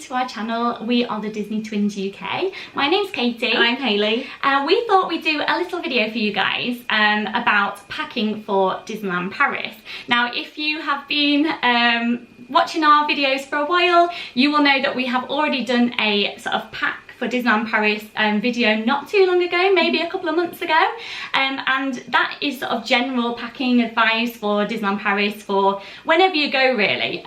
to our channel. We are the Disney Twins UK. My name's Katie. I'm Hayley. We thought we'd do a little video for you guys about packing for Disneyland Paris. Now, if you have been watching our videos for a while, you will know that we have already done a sort of pack for Disneyland Paris video not too long ago, maybe a couple of months ago, and that is sort of general packing advice for Disneyland Paris for whenever you go, really,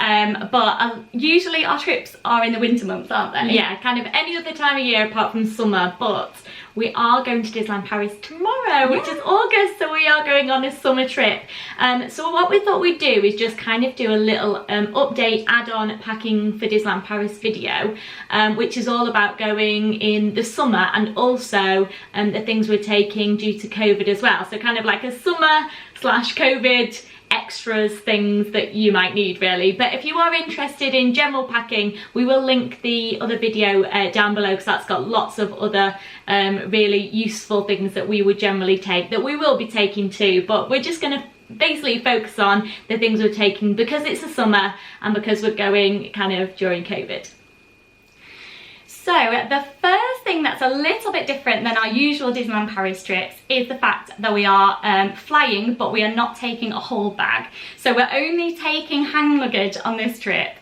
but usually our trips are in the winter months, aren't they? Yeah, kind of any other time of year apart from summer, but we are going to Disneyland Paris tomorrow, which is August, so we are going on a summer trip. So what we thought we'd do is just kind of do a little update, add-on packing for Disneyland Paris video, which is all about going in the summer and also the things we're taking due to COVID as well. So kind of like a summer / COVID extras, things that you might need, really. But if you are interested in general packing, we will link the other video down below, because that's got lots of other really useful things that we would generally take, that we will be taking too, but we're just going to basically focus on the things we're taking because it's the summer and because we're going kind of during COVID. So the first thing that's a little bit different than our usual Disneyland Paris trips is the fact that we are flying, but we are not taking a whole bag. So we're only taking hand luggage on this trip.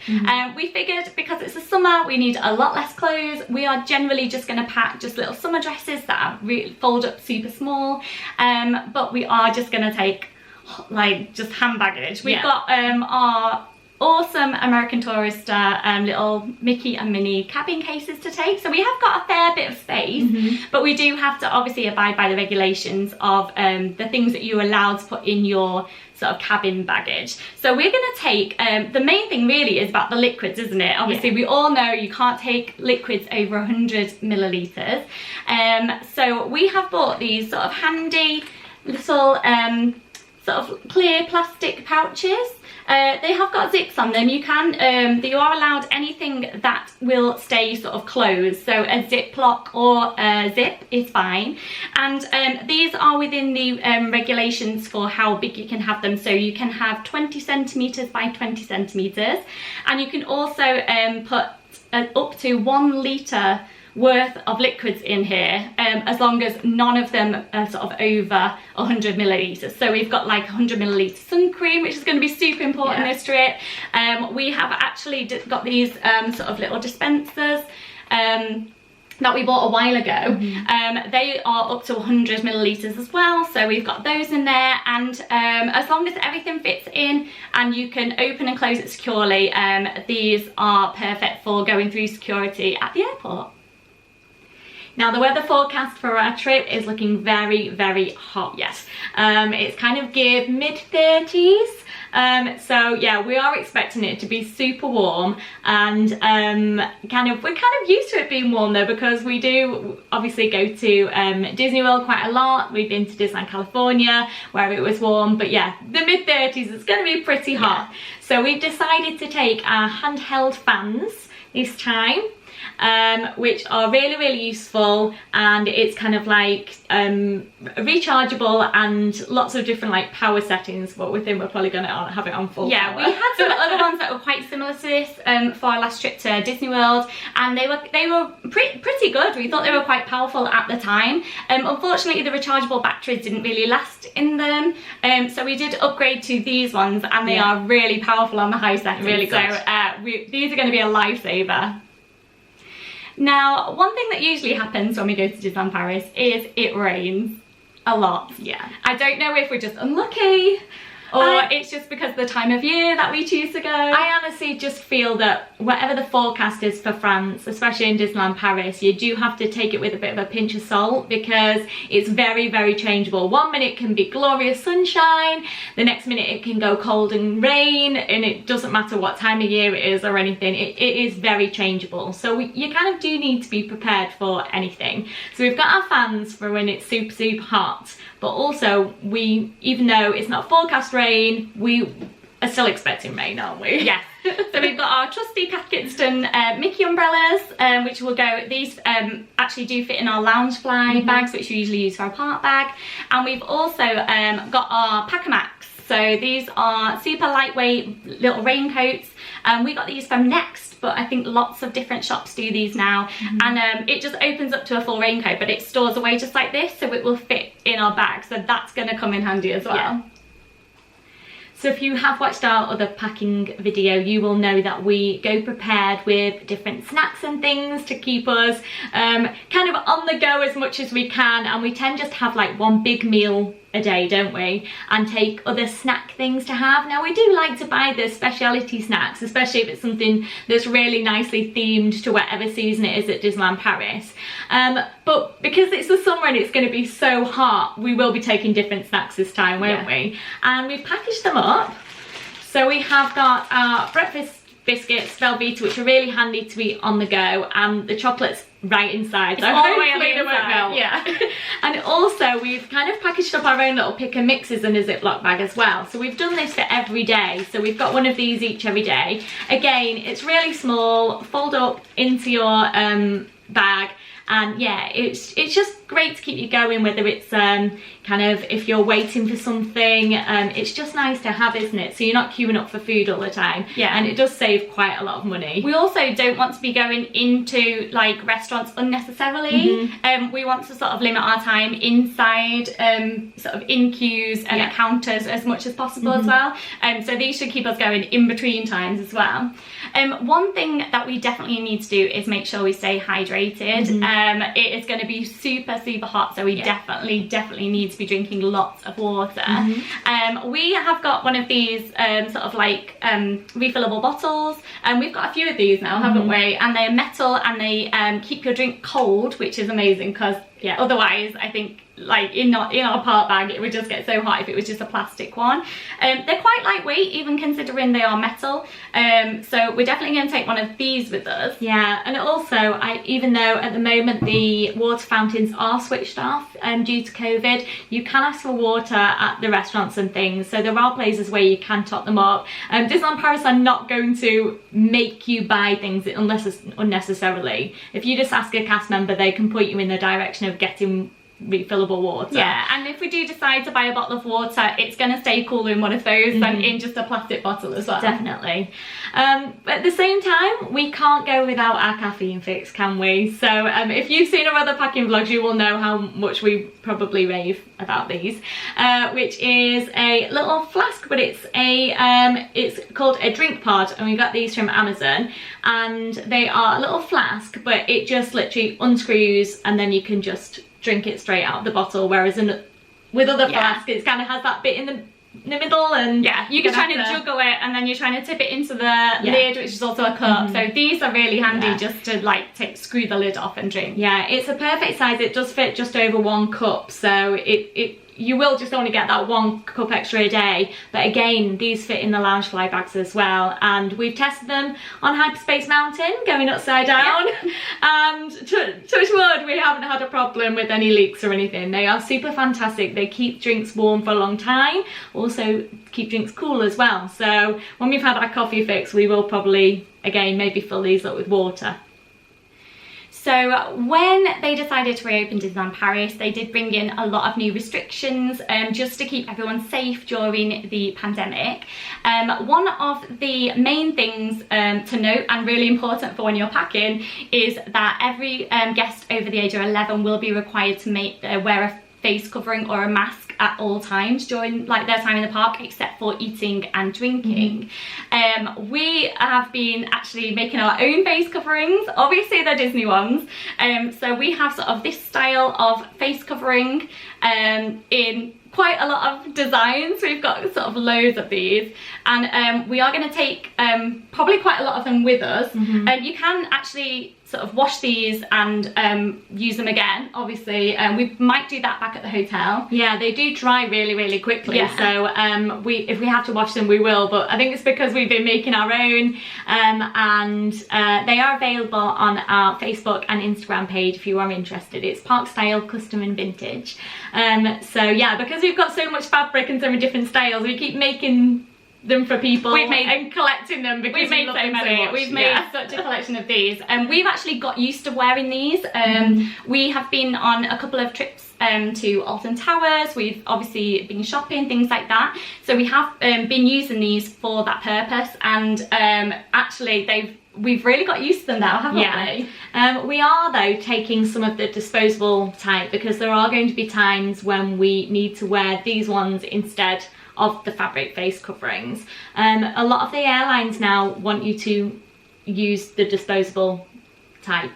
We figured because it's the summer, we need a lot less clothes. We are generally just going to pack just little summer dresses that are really fold up super small, but we are just going to take like just hand baggage. We've got our awesome American Tourister little Mickey and Minnie cabin cases to take, so we have got a fair bit of space, but we do have to obviously abide by the regulations of the things that you're allowed to put in your sort of cabin baggage. So we're going to take the main thing really is about the liquids, isn't it? Obviously we all know you can't take liquids over 100 milliliters, so we have bought these sort of handy little sort of clear plastic pouches. They have got zips on them. You are allowed anything that will stay sort of closed, so a Ziploc or a zip is fine, and these are within the regulations for how big you can have them. So you can have 20 centimeters by 20 centimeters, and you can also put up to 1 litre worth of liquids in here, as long as none of them are sort of over 100 milliliters. So we've got like 100 milliliter sun cream, which is going to be super important this trip. We have actually got these sort of little dispensers that we bought a while ago. They are up to 100 milliliters as well, so we've got those in there, and as long as everything fits in and you can open and close it securely, these are perfect for going through security at the airport. Now, the weather forecast for our trip is looking very, very hot. Yes, it's kind of give mid-30s. So yeah, we are expecting it to be super warm, and we're kind of used to it being warm though, because we do obviously go to Disney World quite a lot. We've been to Disneyland California where it was warm, but yeah, the mid-30s is going to be pretty hot. So we've decided to take our handheld fans this time, which are really, really useful, and it's kind of like rechargeable and lots of different like power settings, but we think we're probably going to have it on full power. We had some other ones that were quite similar to this for our last trip to Disney World, and they were pretty good. We thought they were quite powerful at the time. Unfortunately, the rechargeable batteries didn't really last in them, so we did upgrade to these ones, and they are really powerful on the high settings. Really good. So these are going to be a lifesaver. Now, one thing that usually happens when we go to Disneyland Paris is it rains a lot. Yeah. I don't know if we're just unlucky or it's just because of the time of year that we choose to go. I honestly just feel that whatever the forecast is for France, especially in Disneyland Paris, you do have to take it with a bit of a pinch of salt, because it's very, very changeable. One minute it can be glorious sunshine, the next minute it can go cold and rain, and it doesn't matter what time of year it is or anything. It is very changeable. So you kind of do need to be prepared for anything. So we've got our fans for when it's super, super hot, but also even though it's not forecast rain, we are still expecting rain, aren't we? Yes. So we've got our trusty Packitston Mickey umbrellas, which will go, these actually do fit in our lounge fly bags, which we usually use for our park bag. And we've also got our Pack-A-Max So these are super lightweight little raincoats. We got these from Next, but I think lots of different shops do these now. And it just opens up to a full raincoat, but it stores away just like this, so it will fit in our bag. So that's going to come in handy as well. Yeah. So if you have watched our other packing video, you will know that we go prepared with different snacks and things to keep us kind of on the go as much as we can, and we tend just to have like one big meal a day, don't we, and take other snack things to have. Now we do like to buy the speciality snacks, especially if it's something that's really nicely themed to whatever season it is at Disneyland Paris, but because it's the summer and it's going to be so hot, we will be taking different snacks this time, won't we? And we've packaged them up. So we have got our breakfast biscuits, Velveeta, which are really handy to eat on the go, and the chocolate's right inside. So all the way on the hopefully they won't inside. melt. Yeah. And also we've kind of packaged up our own little pick and mixes in a Ziploc bag as well. So we've done this for every day. So we've got one of these each every day. Again, it's really small, fold up into your bag. And yeah, it's just great to keep you going, whether it's kind of if you're waiting for something. It's just nice to have, isn't it? So you're not queuing up for food all the time. Yeah. And it does save quite a lot of money. We also don't want to be going into like restaurants unnecessarily. We want to sort of limit our time inside, sort of in queues and at counters as much as possible as well. So these should keep us going in between times as well. One thing that we definitely need to do is make sure we stay hydrated. It is going to be super hot, so we definitely need to be drinking lots of water. We have got one of these sort of like refillable bottles, and we've got a few of these now, haven't we? And they're metal, and they keep your drink cold, which is amazing, because otherwise I think like in our part bag it would just get so hot if it was just a plastic one. They're quite lightweight, even considering they are metal, so we're definitely going to take one of these with us. Yeah, and also even though at the moment the water fountains are switched off due to COVID, you can ask for water at the restaurants and things, so there are places where you can top them up. Disneyland Paris are not going to make you buy things unless it's unnecessarily. If you just ask a cast member, they can point you in the direction of getting refillable water. Yeah, and if we do decide to buy a bottle of water, it's going to stay cooler in one of those than in just a plastic bottle as well. Definitely. But at the same time, we can't go without our caffeine fix, can we? So if you've seen our other packing vlogs, you will know how much we probably rave about these, which is a little flask, but it's called a drink pod, and we got these from Amazon, and they are a little flask, but it just literally unscrews and then you can just drink it straight out of the bottle, whereas with other flasks it kind of has that bit in the middle, and you're trying to juggle it, and then you're trying to tip it into the lid, which is also a cup. So these are really handy just to like screw the lid off and drink. Yeah, it's a perfect size. It does fit just over 1 cup, so you will just only get that 1 cup extra a day. But again, these fit in the Loungefly bags as well, and we've tested them on Hyperspace Mountain going upside down, and touch wood, we haven't had a problem with any leaks or anything. They are super fantastic. They keep drinks warm for a long time, also keep drinks cool as well. So when we've had our coffee fix, we will probably again maybe fill these up with water. So when they decided to reopen Disneyland Paris, they did bring in a lot of new restrictions just to keep everyone safe during the pandemic. One of the main things to note, and really important for when you're packing, is that every guest over the age of 11 will be required to wear a face covering or a mask at all times during like their time in the park, except for eating and drinking. We have been actually making our own face coverings. Obviously they're Disney ones, so we have sort of this style of face covering in quite a lot of designs. We've got sort of loads of these, and we are going to take probably quite a lot of them with us. You can actually sort of wash these and use them again, obviously. We might do that back at the hotel. Yeah, they do dry really quickly, so if we have to wash them, we will, but I think it's because we've been making our own, and they are available on our Facebook and Instagram page if you are interested. It's Park Style Custom and Vintage. So yeah, because we've got so much fabric and so many different styles, we keep making them for people and collecting them because we've made love so them many. much. We've made such a collection of these, and we've actually got used to wearing these. We have been on a couple of trips to Alton Towers. We've obviously been shopping, things like that. So we have been using these for that purpose, and actually we've really got used to them now, haven't we? We are though taking some of the disposable type because there are going to be times when we need to wear these ones instead of the fabric face coverings. A lot of the airlines now want you to use the disposable type.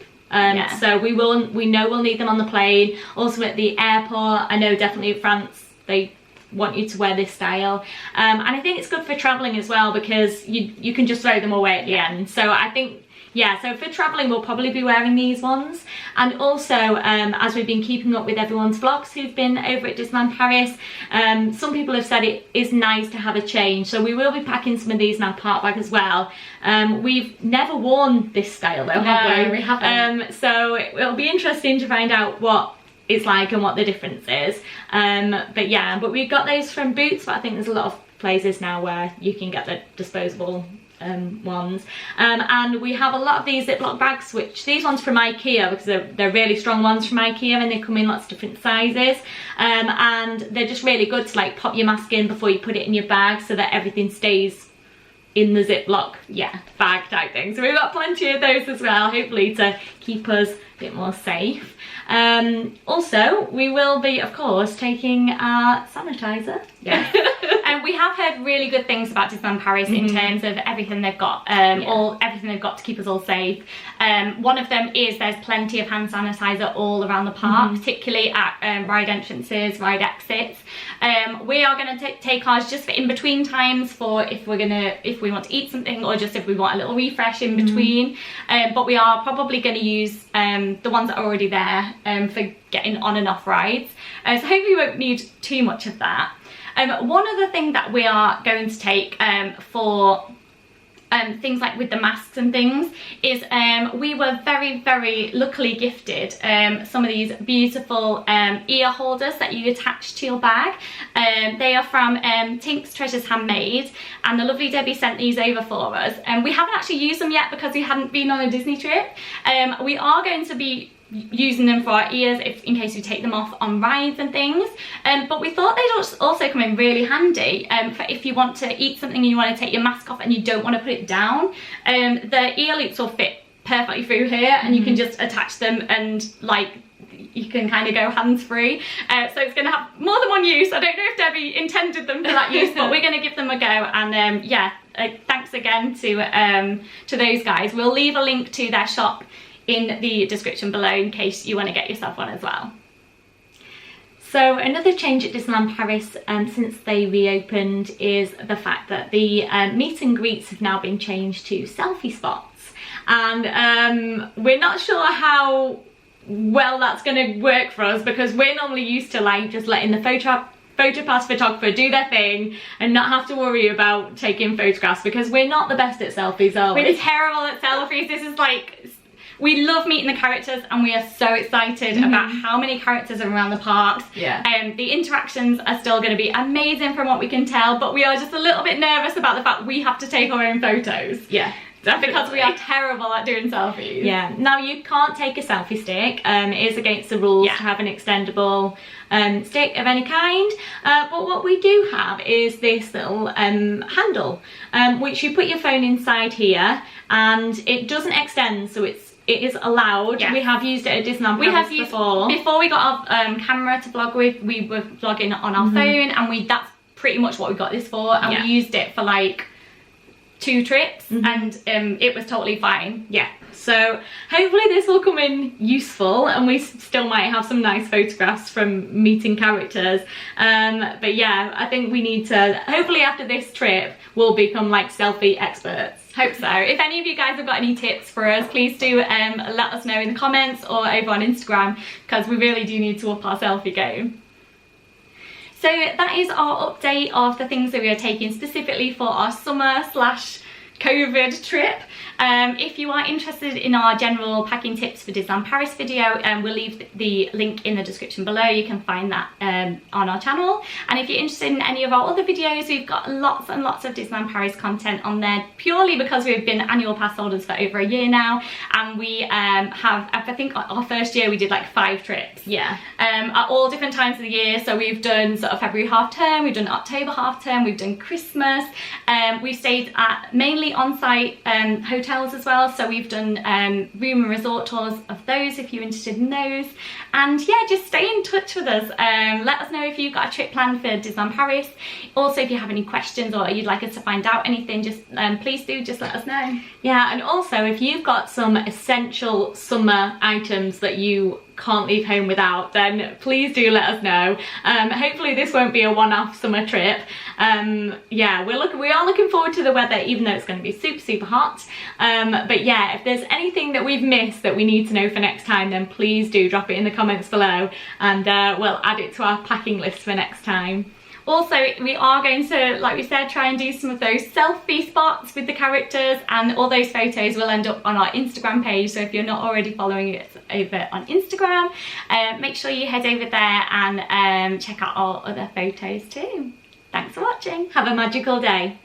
So we know we'll need them on the plane, also at the airport. I know definitely in France they want you to wear this style, and I think it's good for traveling as well because you can just throw them away at the end. So I think, yeah, so for traveling we'll probably be wearing these ones. And also as we've been keeping up with everyone's vlogs who've been over at Disneyland Paris, some people have said it is nice to have a change, so we will be packing some of these in our park bag as well. We've never worn this style though, have we? We haven't. So it'll be interesting to find out what it's like and what the difference is. But we've got those from Boots, but I think there's a lot of places now where you can get the disposable ones. And we have a lot of these Ziploc bags, which these ones from IKEA because they're really strong ones from IKEA, and they come in lots of different sizes. And they're just really good to like pop your mask in before you put it in your bag so that everything stays in the Ziploc bag type thing. So we've got plenty of those as well, hopefully to keep us a bit more safe. Also, we will be, of course, taking our sanitizer. Yeah. And we have heard really good things about Disneyland Paris in terms of everything they've got, everything they've got to keep us all safe. One of them is there's plenty of hand sanitizer all around the park, particularly at ride entrances, ride exits. We are going to take ours just for in between times, for if we want to eat something or just if we want a little refresh in between. But we are probably going to use the ones that are already there for getting on and off rides. So hopefully we won't need too much of that. One other thing that we are going to take for things like with the masks and things is we were very, very luckily gifted some of these beautiful ear holders that you attach to your bag. They are from Tink's Treasures Handmade, and the lovely Debbie sent these over for us, and we haven't actually used them yet because we hadn't been on a Disney trip. We are going to be using them for our ears in case we take them off on rides and things, but we thought they'd also come in really handy for if you want to eat something and you want to take your mask off and you don't want to put it down. The ear loops will fit perfectly through here, and you can just attach them and like you can kind of go hands-free. So it's going to have more than one use. I don't know if Debbie intended them for that use, but we're going to give them a go. And thanks again to those guys. We'll leave a link to their shop in the description below in case you want to get yourself one as well. So another change at Disneyland Paris since they reopened is the fact that the meet and greets have now been changed to selfie spots, and we're not sure how well that's going to work for us because we're normally used to like just letting the PhotoPass photographer do their thing and not have to worry about taking photographs because we're not the best at selfies, are we? We're terrible at selfies. This is like, we love meeting the characters and we are so excited about how many characters are around the parks. The interactions are still going to be amazing from what we can tell, but we are just a little bit nervous about the fact we have to take our own photos. Because we are terrible at doing selfies. Now you can't take a selfie stick. It is against the rules to have an extendable stick of any kind. But what we do have is this little handle, which you put your phone inside here, and it doesn't extend, so it is allowed. We have used it at Disneyland Paris before. Before we got our camera to vlog with, we were vlogging on our phone, and that's pretty much what we got this for, and we used it for like 2 trips, and it was totally fine. So hopefully this will come in useful and we still might have some nice photographs from meeting characters. But yeah, I think we need to, hopefully after this trip we'll become like selfie experts. Hope so. If any of you guys have got any tips for us, please do let us know in the comments or over on Instagram, because we really do need to up our selfie game. So that is our update of the things that we are taking specifically for our summer/COVID trip. If you are interested in our general packing tips for Disneyland Paris video, we'll leave the link in the description below. You can find that on our channel. And if you're interested in any of our other videos, we've got lots and lots of Disneyland Paris content on there, purely because we've been annual pass holders for over a year now, and we have, I think our first year we did like 5 trips. Yeah. At all different times of the year. So we've done sort of February half term, we've done October half term, we've done Christmas. We've stayed at mainly on-site hotels as well, so we've done room and resort tours of those if you're interested in those. And yeah, just stay in touch with us. Let us know if you've got a trip planned for Disneyland Paris. Also, if you have any questions or you'd like us to find out anything, just please do just let us know. Yeah, and also if you've got some essential summer items that you can't leave home without, then please do let us know. Hopefully this won't be a one-off summer trip. Yeah, we are looking forward to the weather, even though it's going to be super hot. But yeah, if there's anything that we've missed that we need to know for next time, then please do drop it in the comments below, and we'll add it to our packing list for next time. Also, we are going to, like we said, try and do some of those selfie spots with the characters, and all those photos will end up on our Instagram page. So if you're not already following it over on Instagram, make sure you head over there and check out our other photos too. Thanks for watching. Have a magical day.